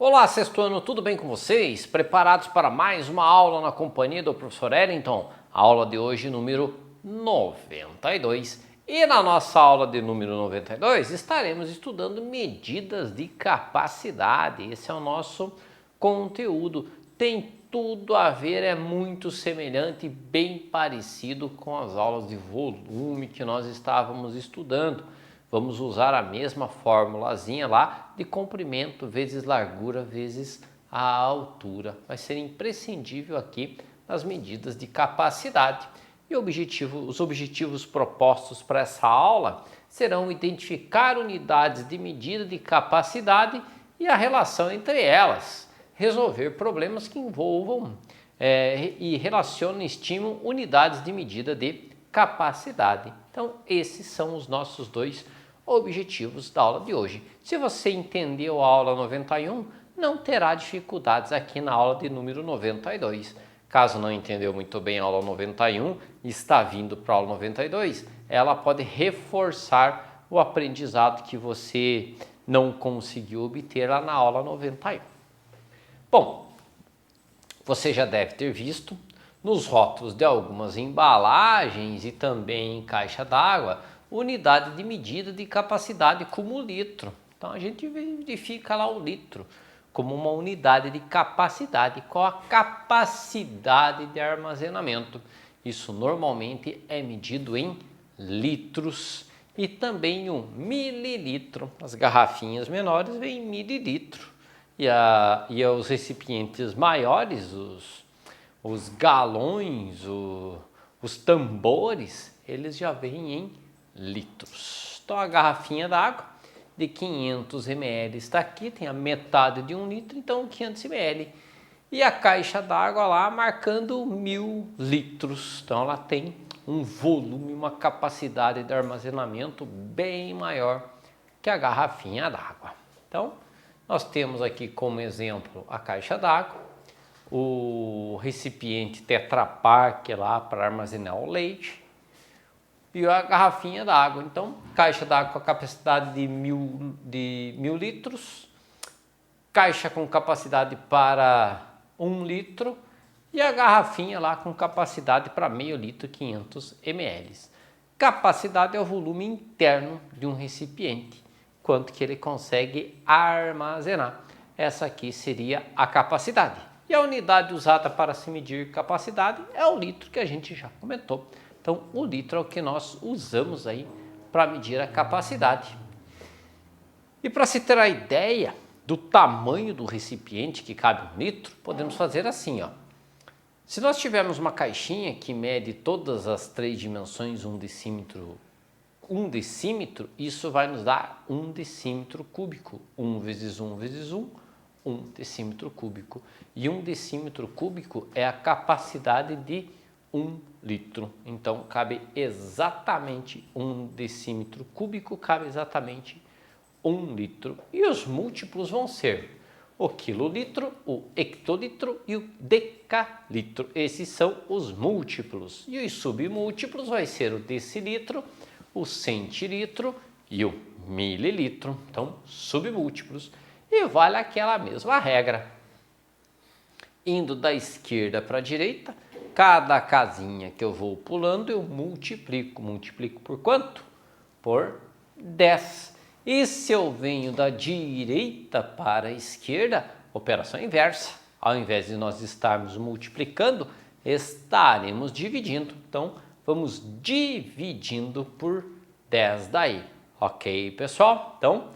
Olá, sexto ano, tudo bem com vocês? Preparados para mais uma aula na companhia do professor Wellington? A aula de hoje, número 92. E na nossa aula de número 92, estaremos estudando medidas de capacidade. Esse é o nosso conteúdo. Tem tudo a ver, é muito semelhante, bem parecido com as aulas de volume que nós estávamos estudando. Vamos usar a mesma formulazinha lá de comprimento vezes largura vezes a altura. Vai ser imprescindível aqui nas medidas de capacidade. E os objetivos propostos para essa aula serão identificar unidades de medida de capacidade e a relação entre elas, resolver problemas que envolvam e relacionam e estimam unidades de medida de capacidade. Então, esses são os nossos dois objetivos da aula de hoje. Se você entendeu a aula 91, não terá dificuldades aqui na aula de número 92. Caso não entendeu muito bem a aula 91 e está vindo para a aula 92, ela pode reforçar o aprendizado que você não conseguiu obter lá na aula 91. Bom, você já deve ter visto nos rótulos de algumas embalagens e também em caixa d'água unidade de medida de capacidade como litro. Então a gente verifica lá o litro como uma unidade de capacidade. Qual a capacidade de armazenamento? Isso normalmente é medido em litros e também um mililitro. As garrafinhas menores vêm em mililitro e os recipientes maiores, os galões, os tambores, eles já vêm em litros. Então a garrafinha d'água de 500 ml está aqui, tem a metade de 1 litro, então 500 ml. E a caixa d'água lá marcando 1000 litros. Então ela tem um volume, uma capacidade de armazenamento bem maior que a garrafinha d'água. Então nós temos aqui como exemplo a caixa d'água, o recipiente Tetra Pak lá para armazenar o leite, e a garrafinha d'água. Então, caixa d'água com a capacidade de 1000 litros, caixa com capacidade para 1 litro e a garrafinha lá com capacidade para meio litro, 500 ml. Capacidade é o volume interno de um recipiente, quanto que ele consegue armazenar. Essa aqui seria a capacidade. E a unidade usada para se medir capacidade é o litro que a gente já comentou. Então, o litro é o que nós usamos aí para medir a capacidade. E para se ter a ideia do tamanho do recipiente que cabe 1 litro, podemos fazer assim, ó. Se nós tivermos uma caixinha que mede todas as 3 dimensões 1 decímetro, isso vai nos dar 1 decímetro cúbico. 1 vezes 1 vezes 1, 1 decímetro cúbico. E 1 decímetro cúbico é a capacidade de 1 litro. Então, cabe exatamente 1 decímetro cúbico, cabe exatamente 1 litro. E os múltiplos vão ser o quilolitro, o hectolitro e o decalitro. Esses são os múltiplos. E os submúltiplos vai ser o decilitro, o centilitro e o mililitro. Então, submúltiplos. E vale aquela mesma regra. Indo da esquerda para a direita, cada casinha que eu vou pulando, eu multiplico. Multiplico por quanto? Por 10. E se eu venho da direita para a esquerda, operação inversa. Ao invés de nós estarmos multiplicando, estaremos dividindo. Então, vamos dividindo por 10 daí. Ok, pessoal? Então,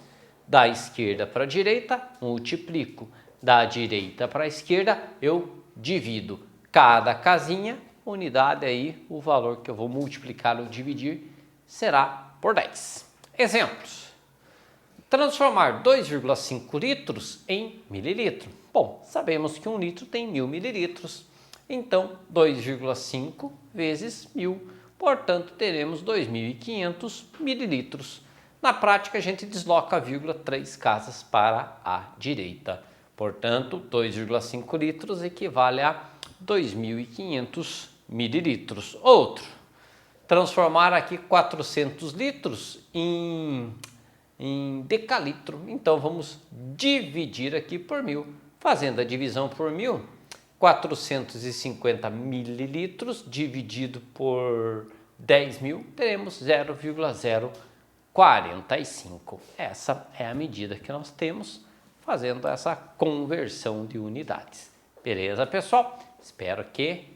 da esquerda para a direita, multiplico. Da direita para a esquerda, eu divido. Cada casinha, unidade aí, o valor que eu vou multiplicar ou dividir será por 10. Exemplos. Transformar 2,5 litros em mililitro. Bom, sabemos que 1 litro tem 1000 mililitros. Então, 2,5 vezes 1000. Portanto, teremos 2500 mililitros. Na prática, a gente desloca a vírgula 3 casas para a direita. Portanto, 2,5 litros equivale a 2.500 mililitros. Outro, transformar aqui 400 litros em em decalitro. Então vamos dividir aqui por 1000. Fazendo a divisão por 1000, 450 mililitros dividido por 10.000, teremos 0,045. Essa é a medida que nós temos fazendo essa conversão de unidades. Beleza, pessoal? Espero que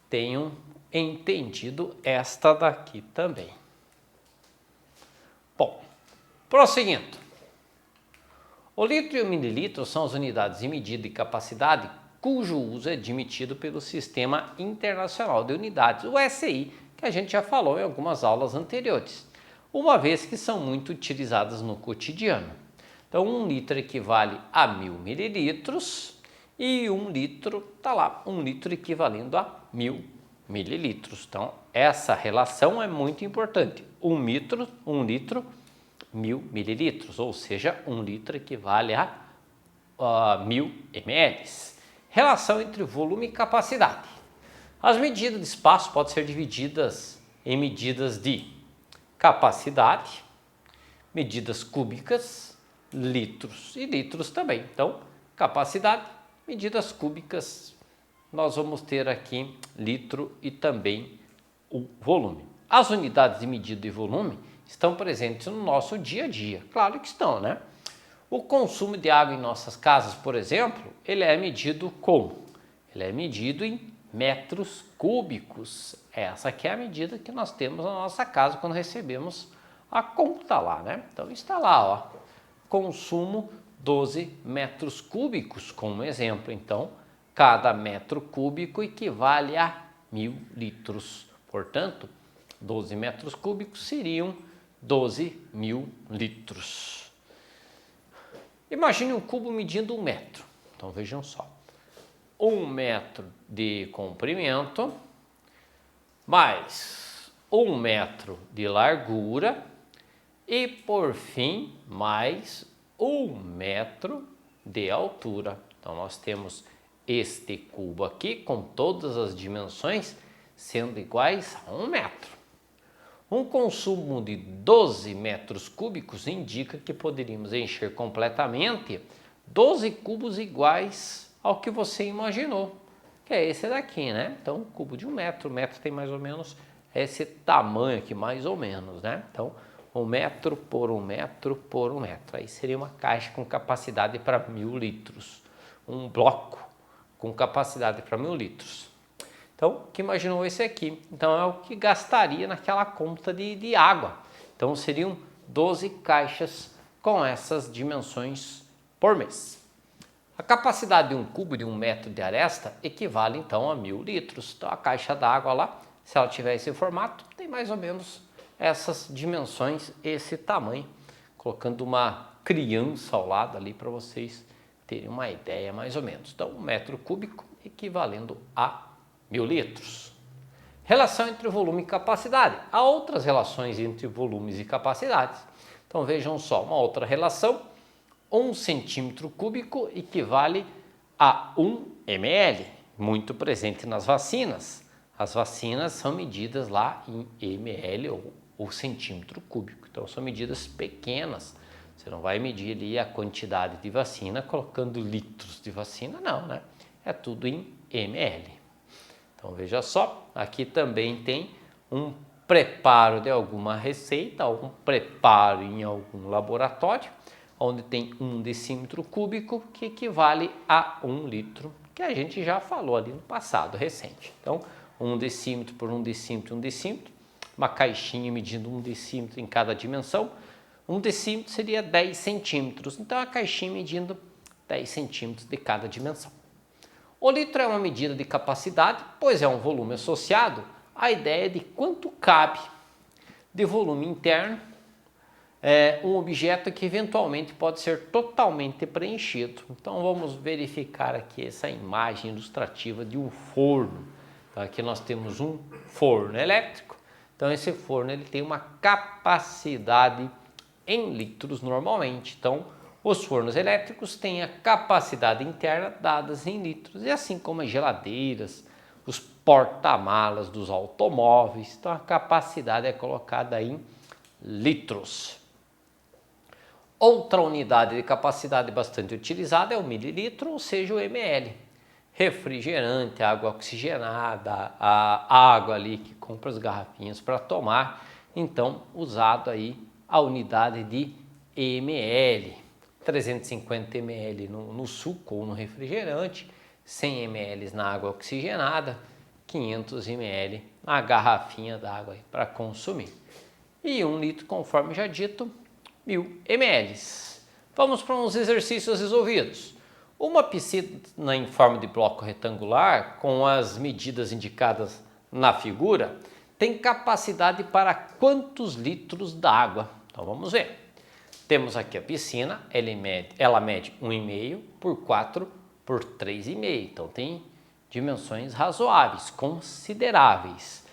tenham entendido esta daqui também. Bom, prosseguindo. O litro e o mililitro são as unidades de medida e capacidade cujo uso é admitido pelo Sistema Internacional de Unidades, o SI, que a gente já falou em algumas aulas anteriores, uma vez que são muito utilizadas no cotidiano. Então, 1 litro equivale a 1000 mililitros e 1 litro, tá lá, 1 litro equivalendo a 1000 mililitros. Então, essa relação é muito importante. 1 litro, 1000 mililitros, ou seja, 1 litro equivale a 1000 ml. Relação entre volume e capacidade. As medidas de espaço podem ser divididas em medidas de capacidade, medidas cúbicas, litros e litros também. Então, capacidade, medidas cúbicas, nós vamos ter aqui litro e também o volume. As unidades de medida e volume estão presentes no nosso dia a dia. Claro que estão, né? O consumo de água em nossas casas, por exemplo, ele é medido como? Ele é medido em metros cúbicos. Essa aqui é a medida que nós temos na nossa casa quando recebemos a conta lá, né? Então está lá, ó, consumo 12 metros cúbicos como exemplo. Então, cada metro cúbico equivale a 1000 litros. Portanto, 12 metros cúbicos seriam 12.000 litros. Imagine um cubo medindo 1 metro. Então vejam só. 1 metro de comprimento mais 1 metro de largura e por fim mais 1 metro de altura. Então nós temos este cubo aqui com todas as dimensões sendo iguais a 1 metro. Um consumo de 12 metros cúbicos indica que poderíamos encher completamente 12 cubos iguais ao que você imaginou, que é esse daqui, né? Então, um cubo de 1 metro, o metro tem mais ou menos esse tamanho aqui, mais ou menos, né? Então, 1 metro por 1 metro por 1 metro. Aí seria uma caixa com capacidade para 1000 litros. Um bloco com capacidade para 1000 litros. Então, o que imaginou esse aqui? Então, é o que gastaria naquela conta de água. Então, seriam 12 caixas com essas dimensões por mês. A capacidade de um cubo de 1 metro de aresta equivale, então, a 1000 litros. Então, a caixa d'água lá, se ela tiver esse formato, tem mais ou menos essas dimensões, esse tamanho. Colocando uma criança ao lado ali para vocês terem uma ideia mais ou menos. Então, 1 metro cúbico equivalendo a 1000 litros. Relação entre volume e capacidade. Há outras relações entre volumes e capacidades. Então vejam só, uma outra relação. 1 centímetro cúbico equivale a 1 ml, muito presente nas vacinas. As vacinas são medidas lá em ml ou centímetro cúbico. Então são medidas pequenas. Você não vai medir ali a quantidade de vacina colocando litros de vacina, não, né? É tudo em ml. Então veja só, aqui também tem um preparo de alguma receita, algum preparo em algum laboratório, onde tem 1 decímetro cúbico, que equivale a 1 litro, que a gente já falou ali no passado, recente. Então, 1 decímetro por 1 decímetro, 1 decímetro, uma caixinha medindo 1 decímetro em cada dimensão. 1 decímetro seria 10 centímetros, então a caixinha medindo 10 centímetros de cada dimensão. O litro é uma medida de capacidade, pois é um volume associado à ideia de quanto cabe de volume interno um objeto que eventualmente pode ser totalmente preenchido. Então vamos verificar aqui essa imagem ilustrativa de um forno. Então, aqui nós temos um forno elétrico. Então esse forno ele tem uma capacidade em litros normalmente. Então os fornos elétricos têm a capacidade interna dadas em litros, e assim como as geladeiras, os porta-malas dos automóveis, então a capacidade é colocada em litros. Outra unidade de capacidade bastante utilizada é o mililitro, ou seja, o ml. Refrigerante, água oxigenada, a água ali que compra as garrafinhas para tomar, então usado aí a unidade de ml. 350 ml no suco ou no refrigerante, 100 ml na água oxigenada, 500 ml na garrafinha d'água para consumir. E 1 litro, conforme já dito, 1000 ml. Vamos para uns exercícios resolvidos. Uma piscina em forma de bloco retangular, com as medidas indicadas na figura, tem capacidade para quantos litros d'água? Então vamos ver. Temos aqui a piscina, ela mede 1,5 por 4 por 3,5. Então tem dimensões razoáveis, consideráveis.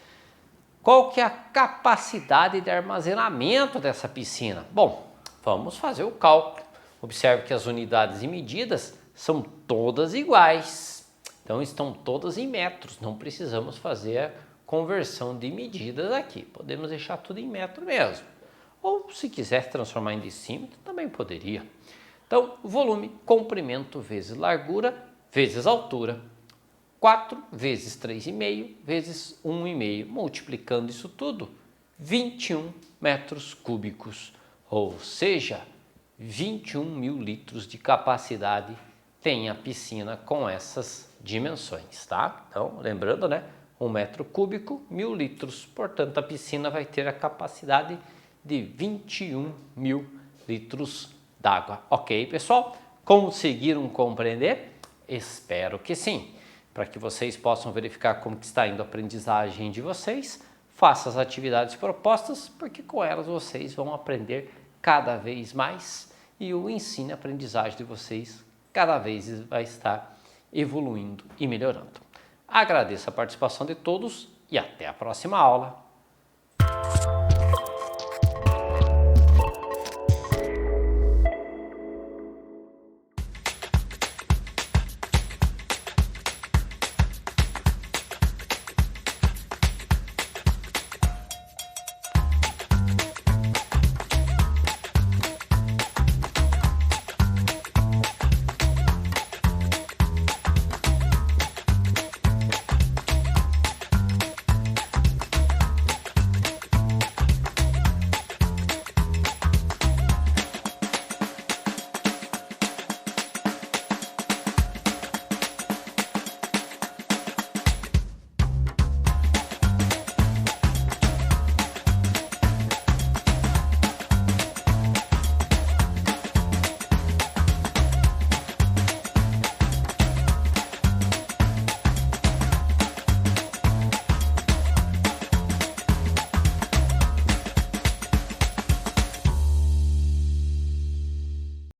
Qual que é a capacidade de armazenamento dessa piscina? Bom, vamos fazer o cálculo. Observe que as unidades e medidas são todas iguais. Então estão todas em metros, não precisamos fazer a conversão de medidas aqui. Podemos deixar tudo em metro mesmo. Ou se quiser transformar em decímetro, também poderia. Então, volume, comprimento vezes largura vezes altura. 4 vezes 3,5 vezes 1,5. Multiplicando isso tudo, 21 metros cúbicos. Ou seja, 21.000 litros de capacidade tem a piscina com essas dimensões, tá? Então, lembrando, né? 1 metro cúbico, 1.000 litros. Portanto, a piscina vai ter a capacidade de 21.000 litros d'água. Ok, pessoal? Conseguiram compreender? Espero que sim. Para que vocês possam verificar como que está indo a aprendizagem de vocês, faça as atividades propostas, porque com elas vocês vão aprender cada vez mais e o ensino e aprendizagem de vocês cada vez vai estar evoluindo e melhorando. Agradeço a participação de todos e até a próxima aula.